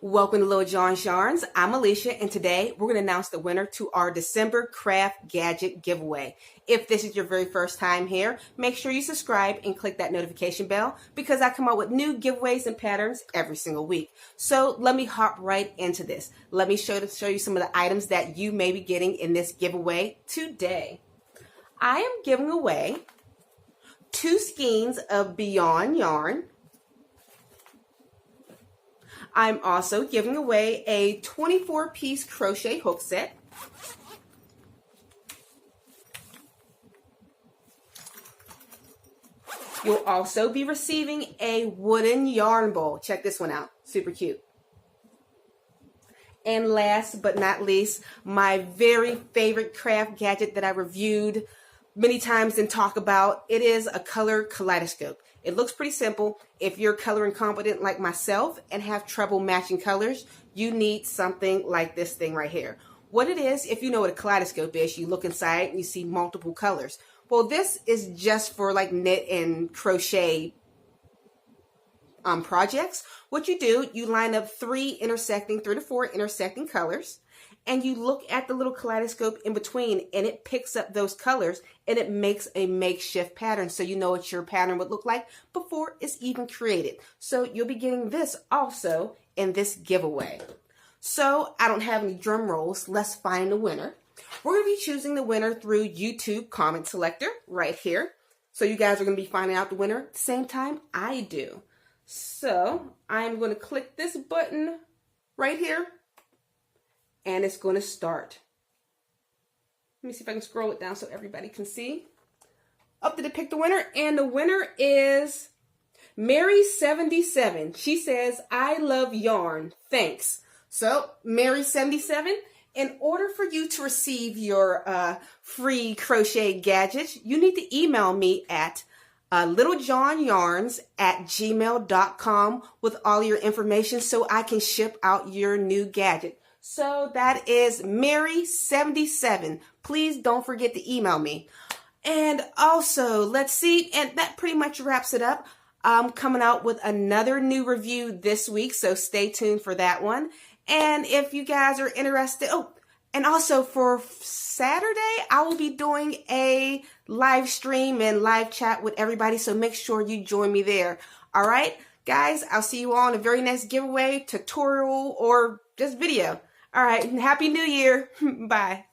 Welcome to Little John's Yarns. I'm Alicia, and today we're going to announce the winner to our December craft gadget giveaway. If this is your very first time here, make sure you subscribe and click that notification bell because I come out with new giveaways and patterns every single week. So let me hop right into this. Let me show you some of the items that you may be getting in this giveaway today. I am giving away 2 skeins of Beyond Yarn. I'm also giving away a 24-piece crochet hook set. You'll also be receiving a wooden yarn bowl. Check this one out. Super cute. And last but not least, my very favorite craft gadget that I reviewed many times and talk about. It is a color kaleidoscope. It looks pretty simple. If you're color incompetent like myself and have trouble matching colors, you need something like this thing right here. What it is, if you know what a kaleidoscope is, you look inside and you see multiple colors. Well, this is just for like knit and crochet projects. What you do, you line up 3 to 4 intersecting colors, and you look at the little kaleidoscope in between, and it picks up those colors and it makes a makeshift pattern, so you know what your pattern would look like before it's even created. So you'll be getting this also in this giveaway. So I don't have any drum rolls. Let's find the winner. We're going to be choosing the winner through YouTube comment selector right here. So you guys are going to be finding out the winner at the same time I do. So I'm going to click this button right here, and it's going to start. Let me see if I can scroll it down so everybody can see. Up to pick the winner, and the winner is Mary77. She says, "I love yarn. Thanks." So Mary77, in order for you to receive your free crochet gadgets, you need to email me at littlejohnyarns@gmail.com with all your information so I can ship out your new gadget. So that is Mary77. Please don't forget to email me. And also, let's see, and that pretty much wraps it up. I'm coming out with another new review this week, so stay tuned for that one. And if you guys are interested, and also for Saturday, I will be doing a live stream and live chat with everybody, so make sure you join me there. All right, guys, I'll see you all in the very next giveaway, tutorial, or just video. All right, Happy New Year. Bye.